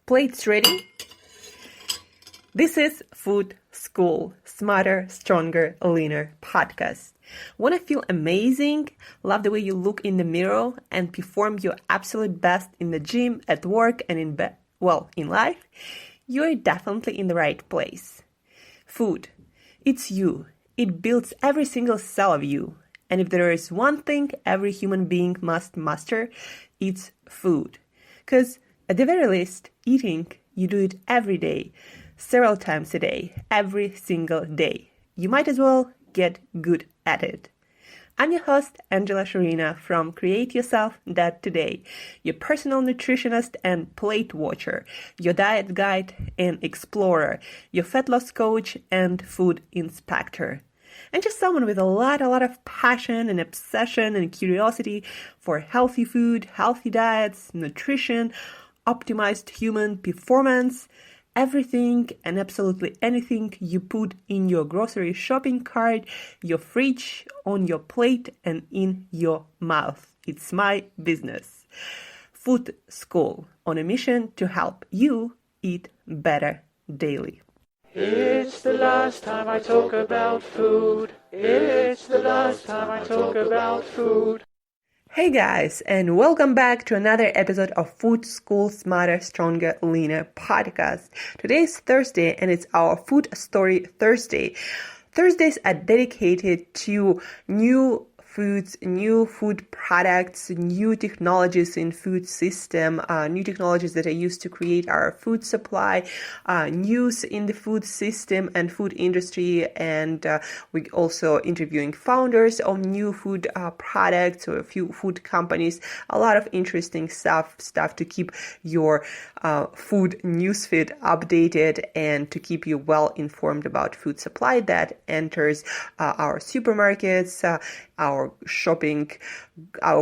Plates ready? This is Food School, Smarter, Stronger, Leaner podcast. Want to feel amazing? Love the way you look in the mirror and perform your absolute best in the gym, at work, and in life? You're definitely in the right place. Food. It's you. It builds every single cell of you. And if there is one thing every human being must master, it's food. Because at the very least, eating, you do it every day, several times a day, every single day. You might as well get good at it. I'm your host, Shurina from Create Yourself That Today, your personal nutritionist and plate watcher, your diet guide and explorer, your fat loss coach and food inspector. And just someone with a lot of passion and obsession and curiosity for healthy food, healthy diets, nutrition, optimized human performance, everything and absolutely anything you put in your grocery shopping cart, your fridge, on your plate, and in your mouth. It's my business. Food School, on a mission to help you eat better daily. It's the last time I talk about food. It's the last time I talk about food. Hey guys, and welcome back to another episode of Food School Smarter, Stronger, Leaner podcast. Today is Thursday and it's our Food Story Thursday. Thursdays are dedicated to new foods, new food products, new technologies in food system, new technologies that are used to create our food supply, news in the food system and food industry, and we also interviewing founders of new food products or a few food companies. A lot of interesting stuff to keep your food newsfeed updated and to keep you well informed about food supply that enters our supermarkets, our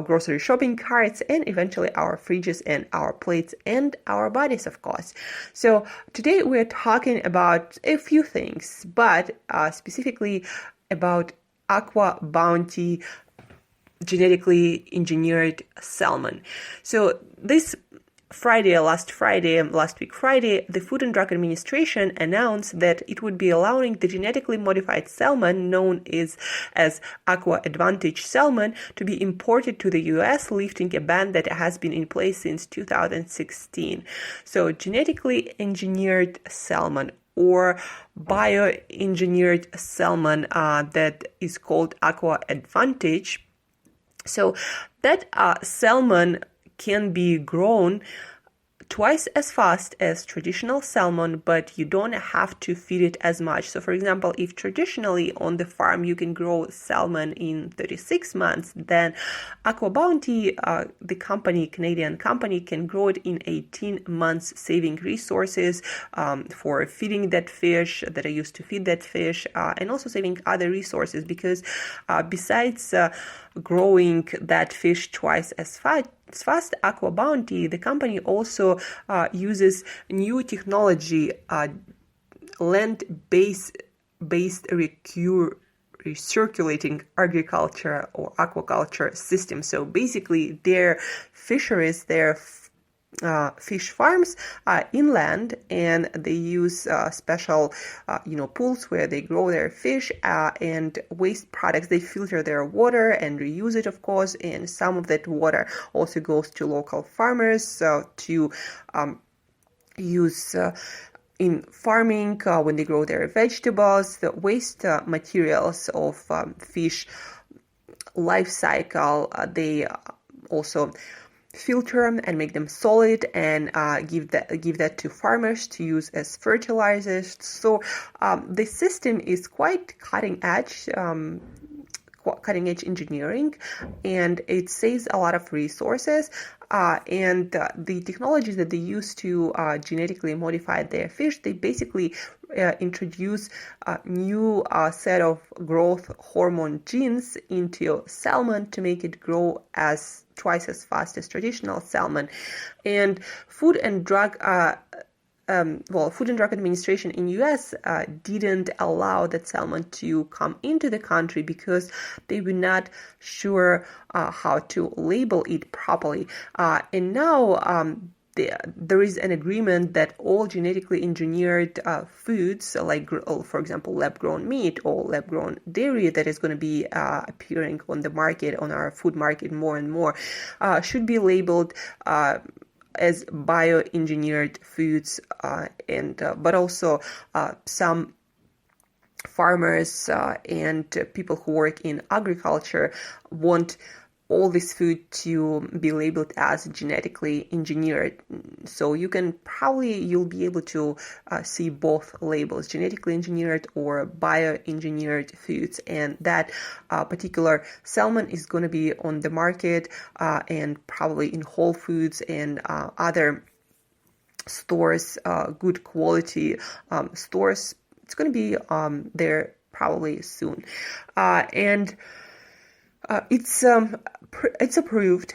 grocery shopping carts, and eventually our fridges and our plates and our bodies, of course. So today we're talking about a few things, but specifically about Aqua Bounty genetically engineered salmon. So last week Friday, the Food and Drug Administration announced that it would be allowing the genetically modified salmon known as Aqua Advantage salmon to be imported to the US, lifting a ban that has been in place since 2016. So genetically engineered salmon or bioengineered salmon that is called Aqua Advantage. So that salmon can be grown twice as fast as traditional salmon, but you don't have to feed it as much. So for example, if traditionally on the farm you can grow salmon in 36 months, then Aqua Bounty, the Canadian company, can grow it in 18 months, saving resources for feeding that fish that are used to feed that fish, and also saving other resources because besides growing that fish twice as fast, Aqua Bounty, the company also uses new technology, land-based recirculating agriculture or aquaculture system. So basically, their fisheries, their fish farms are inland, and they use special pools where they grow their fish and waste products. They filter their water and reuse it, of course, and some of that water also goes to local farmers to use in farming when they grow their vegetables. The waste materials of fish life cycle, they also filter them and make them solid and give that to farmers to use as fertilizers. So the system is quite cutting edge engineering, and it saves a lot of resources. And the technologies that they use to genetically modify their fish, they basically introduce a new set of growth hormone genes into salmon to make it grow twice as fast as traditional salmon. And Food and Drug Administration in US didn't allow that salmon to come into the country because they were not sure how to label it properly. And now there is an agreement that all genetically engineered foods, like, for example, lab-grown meat or lab-grown dairy that is going to be appearing on the market, on our food market more and more, should be labeled as bioengineered foods, but also some farmers and people who work in agriculture want all this food to be labeled as genetically engineered. So you'll be able to see both labels, genetically engineered or bioengineered foods. And that particular salmon is going to be on the market and probably in Whole Foods and other stores, good quality stores. It's going to be there probably soon. It's approved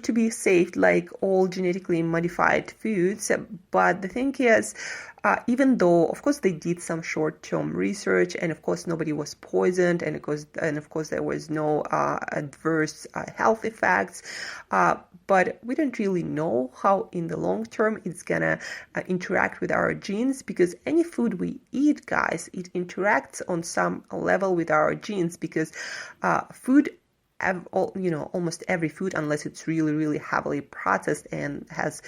to be safe like all genetically modified foods. But the thing is, even though, of course, they did some short-term research, and of course nobody was poisoned, and of course there was no adverse health effects, but we don't really know how in the long term it's gonna interact with our genes, because any food we eat, guys, it interacts on some level with our genes, because food, almost every food, unless it's really, really heavily processed and has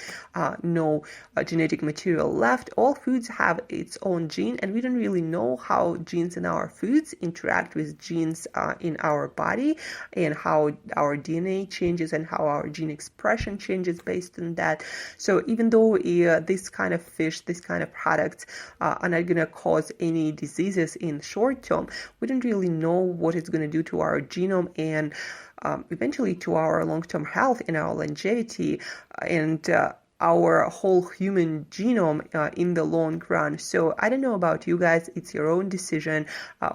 no genetic material left, all foods have its own gene, and we don't really know how genes in our foods interact with genes in our body, and how our DNA changes and how our gene expression changes based on that. So even though this kind of fish, this kind of products are not going to cause any diseases in short term, we don't really know what it's going to do to our genome and eventually to our long-term health and our longevity and our whole human genome in the long run. So I don't know about you guys, it's your own decision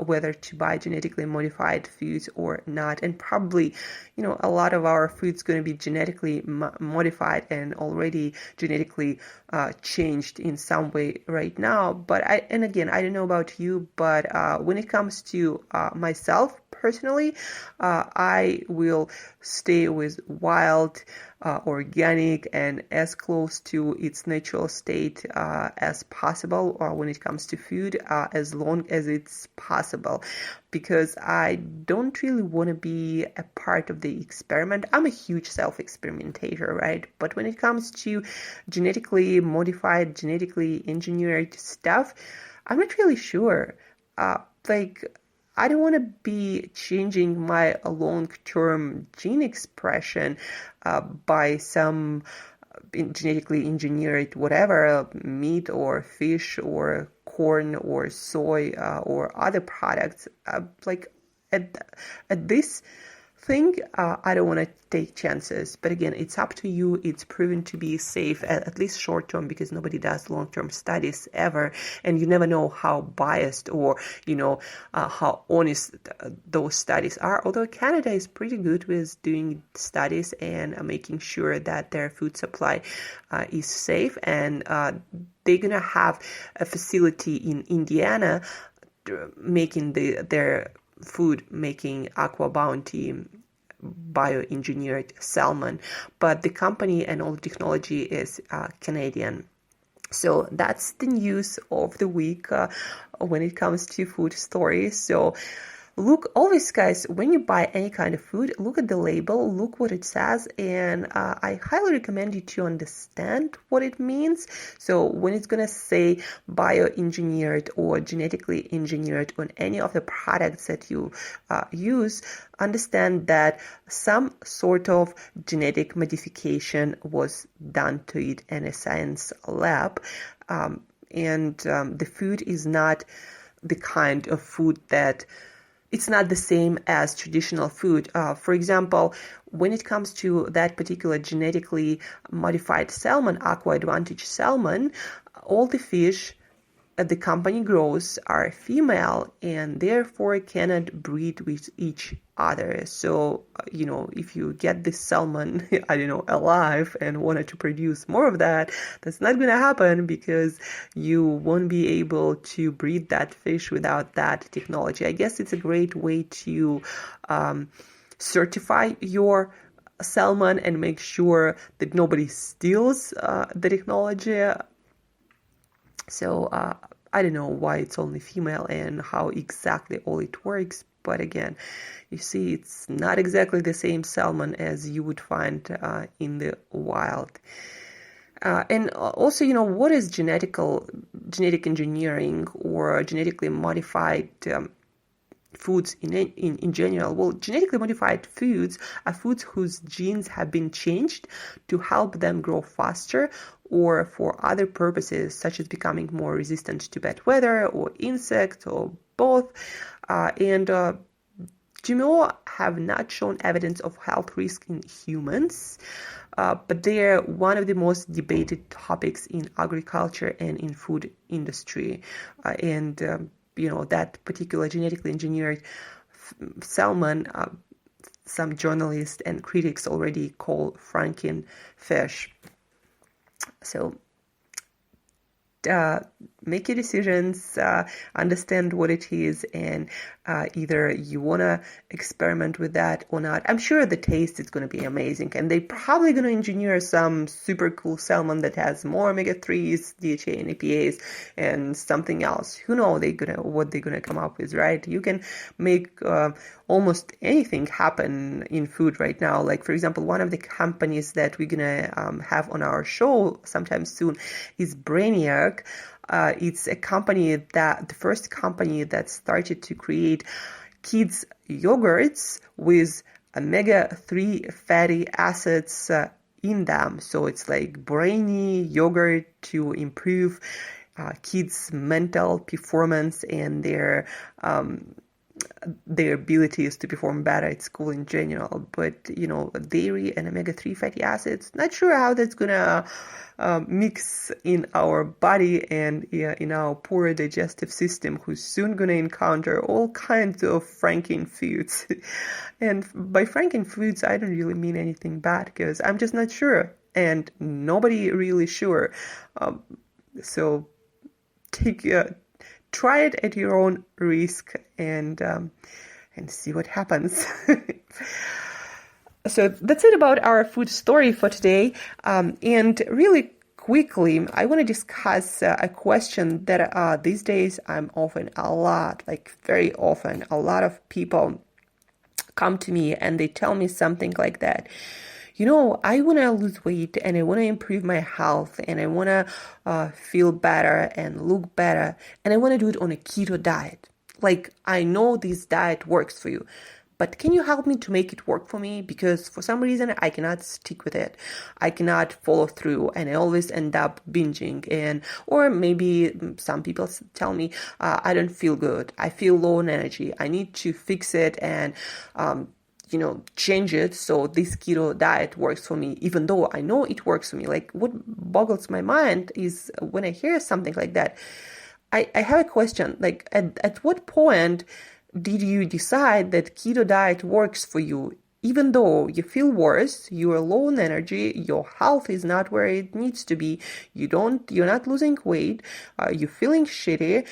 whether to buy genetically modified foods or not. And probably, a lot of our food's going to be genetically modified and already genetically changed in some way right now. But I don't know about you, but when it comes to myself personally, I will stay with wild, organic, and as close to its natural state as possible when it comes to food, as long as it's possible, because I don't really want to be a part of the experiment. I'm a huge self-experimentator, right? But when it comes to genetically modified, genetically engineered stuff, I'm not really sure. I don't want to be changing my long-term gene expression by some genetically engineered whatever, meat or fish or corn or soy or other products. At this thing, I don't want to take chances. But again, it's up to you. It's proven to be safe, at least short term, because nobody does long-term studies ever. And you never know how biased or, how honest those studies are. Although Canada is pretty good with doing studies and making sure that their food supply is safe. And they're going to have a facility in Indiana making their food, making Aqua Bounty bioengineered salmon, but the company and all the technology is Canadian. So that's the news of the week when it comes to food stories. So look, always, guys, when you buy any kind of food, look at the label, look what it says, and I highly recommend you to understand what it means. So when it's going to say bioengineered or genetically engineered on any of the products that you use, understand that some sort of genetic modification was done to it in a science lab, and the food is not the kind of food that it's not the same as traditional food. For example, when it comes to that particular genetically modified salmon, Aqua Advantage salmon, all the fish the company grows are female and therefore cannot breed with each other. So, if you get this salmon, alive and wanted to produce more of that, that's not going to happen because you won't be able to breed that fish without that technology. I guess it's a great way to certify your salmon and make sure that nobody steals the technology. So I don't know why it's only female and how exactly all it works. But again, you see, it's not exactly the same salmon as you would find in the wild. And also, what is genetic engineering or genetically modified foods in general? Well, genetically modified foods are foods whose genes have been changed to help them grow faster or for other purposes, such as becoming more resistant to bad weather or insects or both. And GMO have not shown evidence of health risk in humans, but they're one of the most debated topics in agriculture and in food industry. And that particular genetically engineered salmon, some journalists and critics already call Frankenfish. So make your decisions, understand what it is, and either you want to experiment with that or not. I'm sure the taste is going to be amazing, and they're probably going to engineer some super cool salmon that has more omega-3s, DHA and EPAs, and something else. Who knows what they're gonna come up with, right? You can make almost anything happen in food right now. Like, for example, one of the companies that we're gonna have on our show sometime soon is Brainiac. It's a company the first company that started to create kids yogurts with omega-3 fatty acids in them. So it's like brainy yogurt to improve kids' mental performance and their abilities to perform better at school in general. But, dairy and omega-3 fatty acids, not sure how that's gonna mix in our body and in our poor digestive system, who's soon gonna encounter all kinds of Frankenfoods. And by Frankenfoods, I don't really mean anything bad, because I'm just not sure, and nobody really sure. So try it at your own risk and see what happens. So that's it about our food story for today. And really quickly, I want to discuss a question that these days I'm often very often, a lot of people come to me and they tell me something like that. I want to lose weight and I want to improve my health and I want to feel better and look better, and I want to do it on a keto diet. Like, I know this diet works for you, but can you help me to make it work for me? Because for some reason I cannot stick with it. I cannot follow through and I always end up binging. Or maybe some people tell me, I don't feel good. I feel low on energy. I need to fix it and change it so this keto diet works for me, even though I know it works for me. Like, what boggles my mind is when I hear something like that, I have a question. Like, at what point did you decide that keto diet works for you, even though you feel worse, you are low on energy, your health is not where it needs to be, you're not losing weight, you're feeling shitty,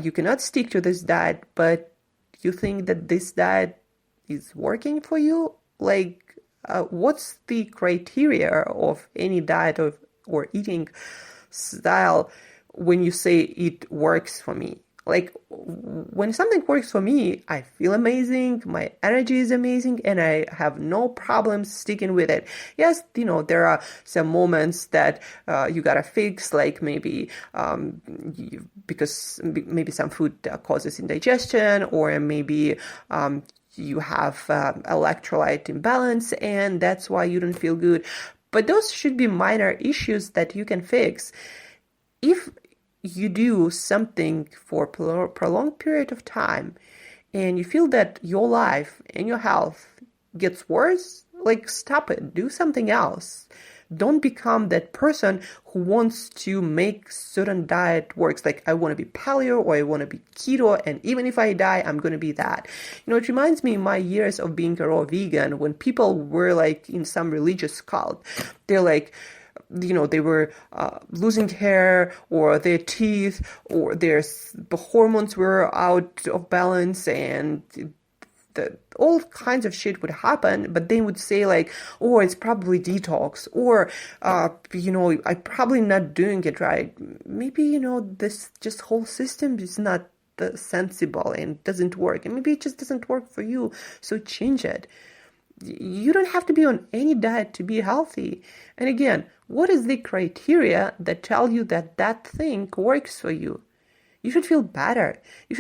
you cannot stick to this diet, but you think that this diet is working for you? Like, what's the criteria of any diet or eating style when you say it works for me? Like, when something works for me, I feel amazing, my energy is amazing, and I have no problems sticking with it. Yes, there are some moments that you gotta fix, like maybe because maybe some food causes indigestion, or maybe you have electrolyte imbalance, and that's why you don't feel good. But those should be minor issues that you can fix. If you do something for a prolonged period of time and you feel that your life and your health gets worse, like, stop it, do something else. Don't become that person who wants to make certain diet works. Like, I want to be paleo or I want to be keto, and even if I die, I'm going to be that. It reminds me of my years of being a raw vegan, when people were like in some religious cult. They're like, they were losing hair or their teeth or their hormones were out of balance, and all kinds of shit would happen, but they would say like, oh, it's probably detox, or, I'm probably not doing it right. Maybe, this just whole system is not sensible and doesn't work. And maybe it just doesn't work for you. So change it. You don't have to be on any diet to be healthy. And again, what is the criteria that tell you that that thing works for you? You should feel better. You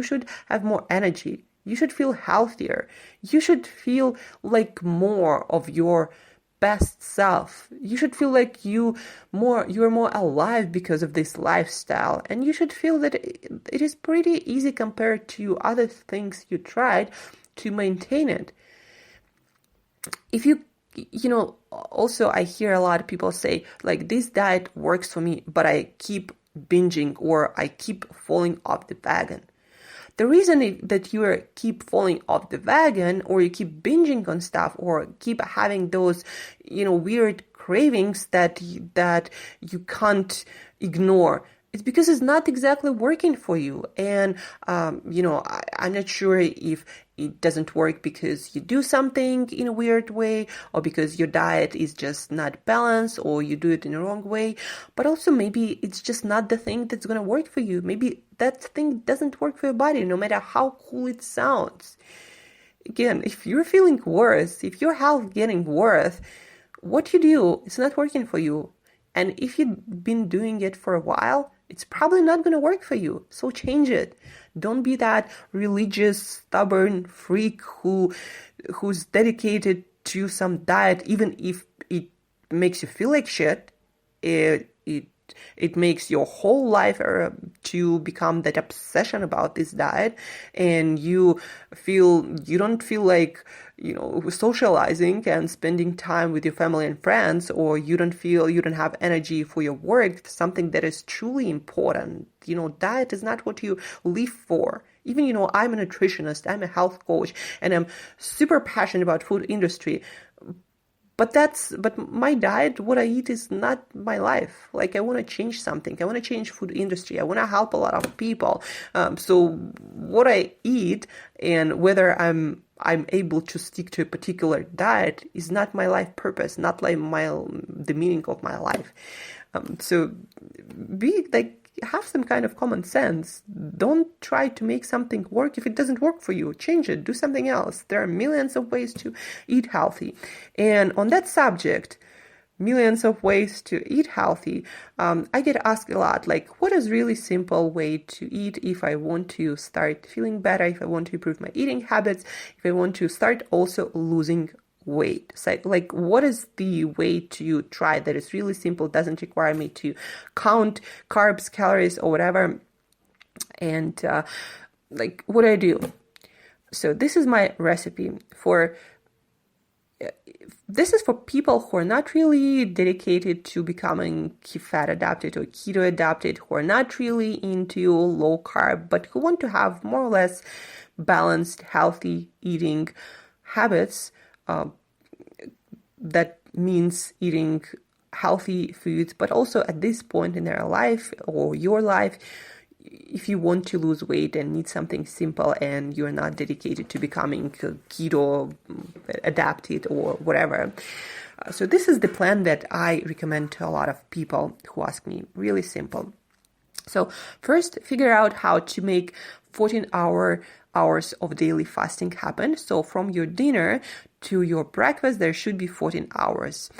should have more energy. You should feel healthier. You should feel like more of your best self. You should feel like you're more alive because of this lifestyle. And you should feel that it is pretty easy compared to other things you tried to maintain it. If also I hear a lot of people say like, this diet works for me, but I keep binging or I keep falling off the wagon. The reason that you keep falling off the wagon, or you keep binging on stuff, or keep having those, weird cravings that you can't ignore, it's because it's not exactly working for you. And, I'm not sure if it doesn't work because you do something in a weird way, or because your diet is just not balanced, or you do it in the wrong way. But also maybe it's just not the thing that's going to work for you. Maybe that thing doesn't work for your body, no matter how cool it sounds. Again, if you're feeling worse, if your health getting worse, what you do is not working for you. And if you've been doing it for a while, it's probably not going to work for you. So change it. Don't be that religious, stubborn freak who's dedicated to some diet, even if it makes you feel like shit. It makes your whole life to become that obsession about this diet, and you don't feel like socializing and spending time with your family and friends, or you don't have energy for your work, something that is truly important. Diet is not what you live for. Even, I'm a nutritionist, I'm a health coach, and I'm super passionate about food industry. But my diet, what I eat, is not my life. Like, I want to change something. I want to change food industry. I want to help a lot of people. So what I eat and whether I'm able to stick to a particular diet is not my life purpose, not like the meaning of my life. So have some kind of common sense. Don't try to make something work. If it doesn't work for you, change it, do something else. There are millions of ways to eat healthy. And on that subject, millions of ways to eat healthy, I get asked a lot, like, what is really simple way to eat if I want to start feeling better, if I want to improve my eating habits, if I want to start also losing weight? So, like, what is the way to try that is really simple, doesn't require me to count carbs, calories, or whatever? And what do I do? So this is my recipe for. This is for people who are not really dedicated to becoming fat adapted or keto adapted, who are not really into low carb, but who want to have more or less balanced, healthy eating habits. That means eating healthy foods, but also at this point in their life or your life, if you want to lose weight and need something simple and you're not dedicated to becoming keto adapted or whatever. So this is the plan that I recommend to a lot of people who ask me. Really simple. So first, figure out how to make 14 hours of daily fasting happen. So from your dinner to your breakfast, there should be 14 hours.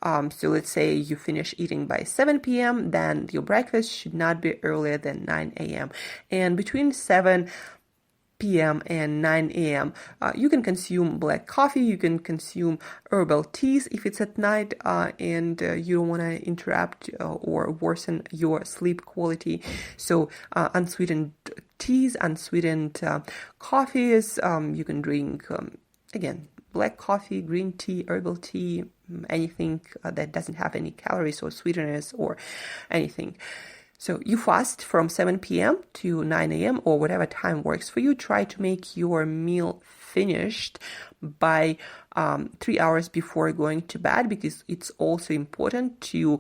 So let's say you finish eating by 7 p.m., then your breakfast should not be earlier than 9 a.m. And between 7 p.m. and 9 a.m., you can consume black coffee, you can consume herbal teas if it's at night and you don't want to interrupt or worsen your sleep quality. So unsweetened teas, unsweetened coffees, you can drink, again, black coffee, green tea, herbal tea, anything that doesn't have any calories or sweeteners or anything. So you fast from 7 p.m. to 9 a.m. or whatever time works for you. Try to make your meal finished by 3 hours before going to bed, because it's also important to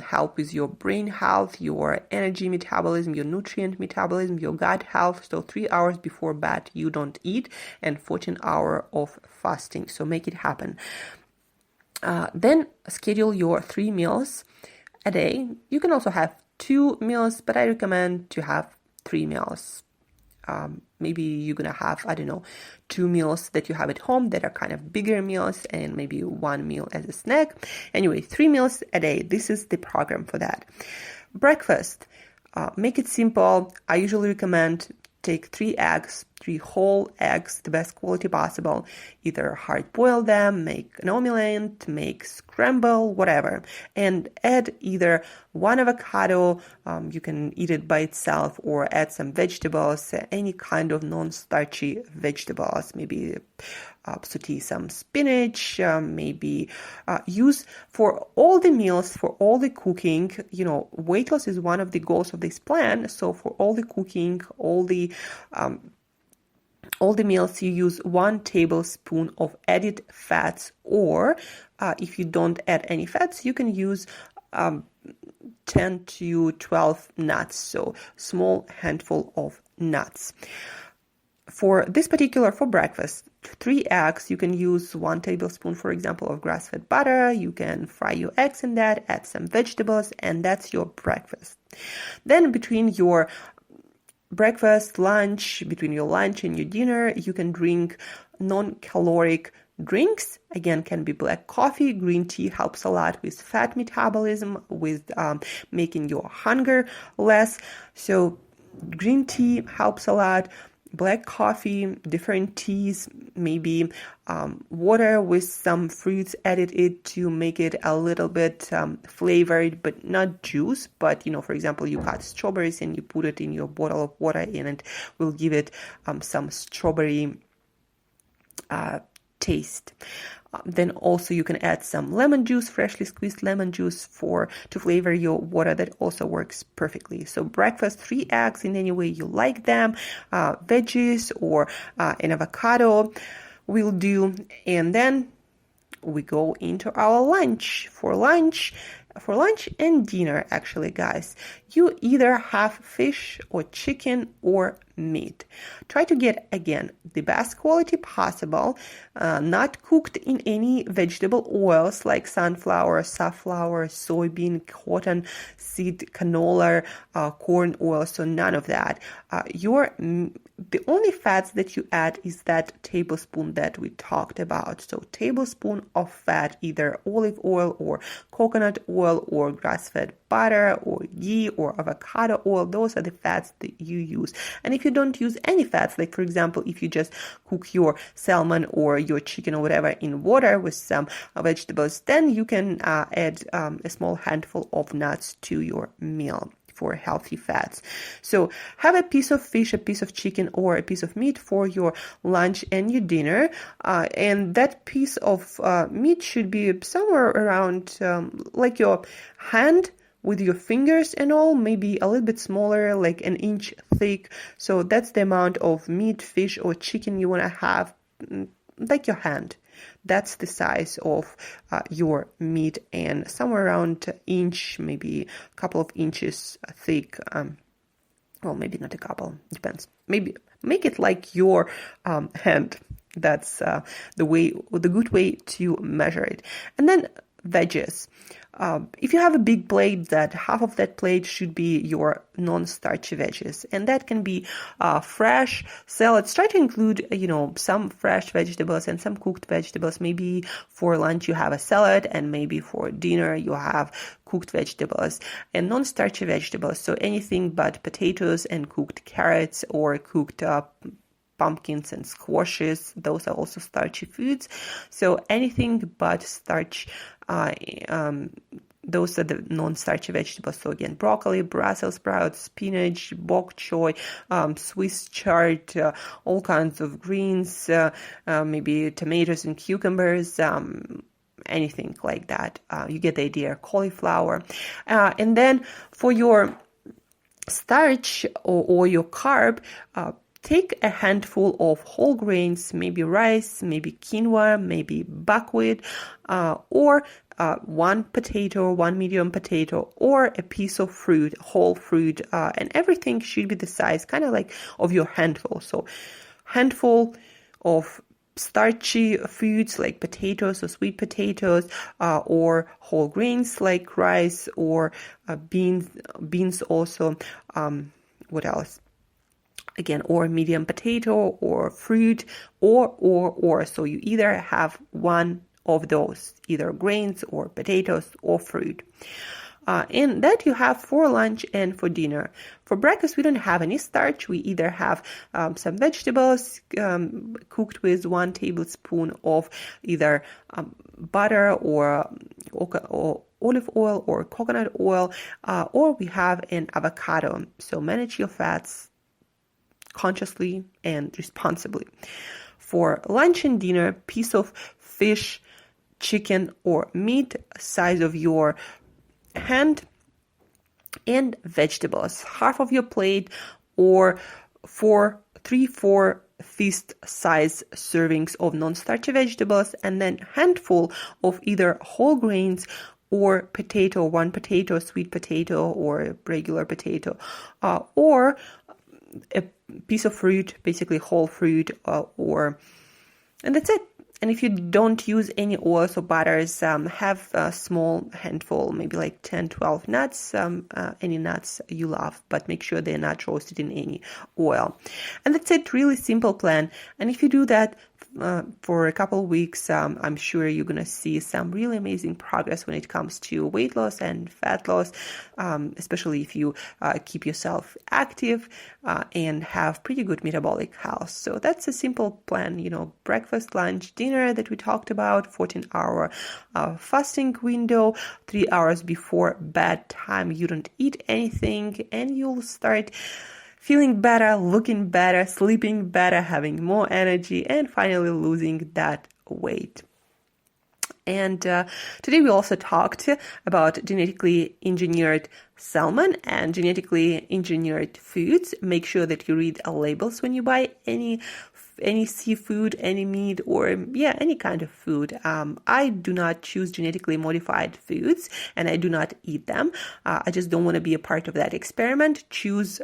help with your brain health, your energy metabolism, your nutrient metabolism, your gut health. So 3 hours before bed you don't eat, and 14 hours of fasting. So make it happen. Then schedule your 3 meals a day. You can also have 2 meals, but I recommend to have 3 meals. Maybe you're gonna have, 2 meals that you have at home that are kind of bigger meals, and maybe 1 meal as a snack. Anyway, 3 meals a day. This is the program for that. Breakfast, make it simple. I usually recommend take 3 eggs, 3 whole eggs, the best quality possible. Either hard boil them, make an omelette, make scramble, whatever. And add either 1 avocado, you can eat it by itself, or add some vegetables, any kind of non-starchy vegetables, maybe saute some spinach, maybe use for all the meals, for all the cooking. Weight loss is one of the goals of this plan. So for all the cooking, all the meals, you use 1 tablespoon of added fats, or if you don't add any fats, you can use 10 to 12 nuts, so small handful of nuts. For breakfast, 3 eggs, you can use 1 tablespoon, for example, of grass-fed butter. You can fry your eggs in that, add some vegetables, and that's your breakfast. Then between your breakfast, lunch, between your lunch and your dinner, you can drink non-caloric drinks. Again, can be black coffee. Green tea helps a lot with fat metabolism, with making your hunger less. So green tea helps a lot. Black coffee, different teas, maybe water with some fruits added it to make it a little bit flavored, but not juice. But, for example, you cut strawberries and you put it in your bottle of water, and it will give it some strawberry taste. Then also you can add some lemon juice, freshly squeezed lemon juice to flavor your water. That also works perfectly. So breakfast, 3 eggs in any way you like them, veggies or an avocado will do. And then we go into our lunch. For lunch and dinner, actually, guys, you either have fish or chicken or meat. Try to get, again, the best quality possible, not cooked in any vegetable oils like sunflower, safflower, soybean, cotton seed, canola, corn oil, so none of that. The only fats that you add is that tablespoon that we talked about. So tablespoon of fat, either olive oil or coconut oil or grass-fed butter or ghee or avocado oil. Those are the fats that you use. And if you don't use any fats, like for example, if you just cook your salmon or your chicken or whatever in water with some vegetables, then you can add a small handful of nuts to your meal for healthy fats. So have a piece of fish, a piece of chicken, or a piece of meat for your lunch and your dinner. And that piece of meat should be somewhere around like your hand with your fingers and all, maybe a little bit smaller, like an inch thick. So that's the amount of meat, fish, or chicken you want to have, like your hand. That's the size of your meat, and somewhere around an inch, maybe a couple of inches thick. Well, maybe not a couple, depends. Maybe make it like your hand. That's the good way to measure it. And then veggies. If you have a big plate, that half of that plate should be your non-starchy veggies, and that can be fresh salads. Try to include, some fresh vegetables and some cooked vegetables. Maybe for lunch you have a salad, and maybe for dinner you have cooked vegetables and non-starchy vegetables. So anything but potatoes and cooked carrots or cooked pumpkins and squashes, those are also starchy foods. So anything but starch, those are the non-starchy vegetables. So again, broccoli, Brussels sprouts, spinach, bok choy, Swiss chard, all kinds of greens, maybe tomatoes and cucumbers, anything like that. You get the idea. Cauliflower. And then for your starch or your carb, take a handful of whole grains, maybe rice, maybe quinoa, maybe buckwheat, or one potato, one medium potato, or a piece of fruit, whole fruit, and everything should be the size, kind of like of your handful. So handful of starchy foods like potatoes or sweet potatoes, or whole grains like rice or beans also. What else? Again, or medium potato or fruit or. So you either have one of those, either grains or potatoes or fruit. And that you have for lunch and for dinner. For breakfast, we don't have any starch. We either have some vegetables cooked with 1 tablespoon of either butter or olive oil or coconut oil, or we have an avocado. So manage your fats consciously and responsibly. For lunch and dinner, piece of fish, chicken, or meat, size of your hand, and vegetables, half of your plate, or 4 fist size servings of non-starchy vegetables, and then handful of either whole grains or potato, 1 potato, sweet potato or regular potato, or a piece of fruit, basically whole fruit, and that's it. And if you don't use any oils or butters, have a small handful, maybe like 10, 12 nuts, any nuts you love, but make sure they're not roasted in any oil. And that's it, really simple plan. And if you do that for a couple of weeks, I'm sure you're going to see some really amazing progress when it comes to weight loss and fat loss, especially if you keep yourself active and have pretty good metabolic health. So that's a simple plan, breakfast, lunch, dinner that we talked about, 14-hour fasting window, 3 hours before bedtime. You don't eat anything and you'll start feeling better, looking better, sleeping better, having more energy, and finally losing that weight. And today we also talked about genetically engineered salmon and genetically engineered foods. Make sure that you read labels when you buy any seafood, any meat, or any kind of food. I do not choose genetically modified foods, and I do not eat them. I just don't want to be a part of that experiment. Choose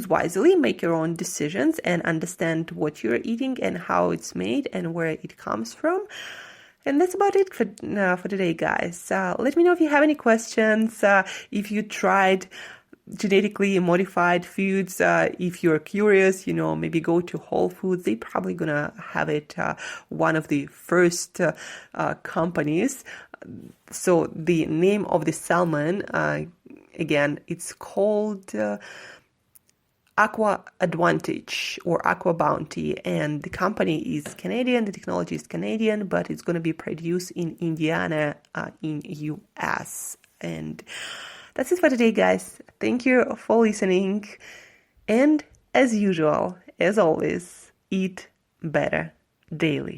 wisely, make your own decisions, and understand what you're eating and how it's made and where it comes from. And that's about it for today, guys. Let me know if you have any questions, if you tried genetically modified foods. If you're curious, maybe go to Whole Foods. They're probably gonna have it, one of the first companies. So the name of the salmon, again, it's called Aqua Advantage or Aqua Bounty, and the company is Canadian, the technology is Canadian, but it's going to be produced in Indiana, in US. And that's it for today, guys. Thank you for listening, and as usual, as always, eat better daily.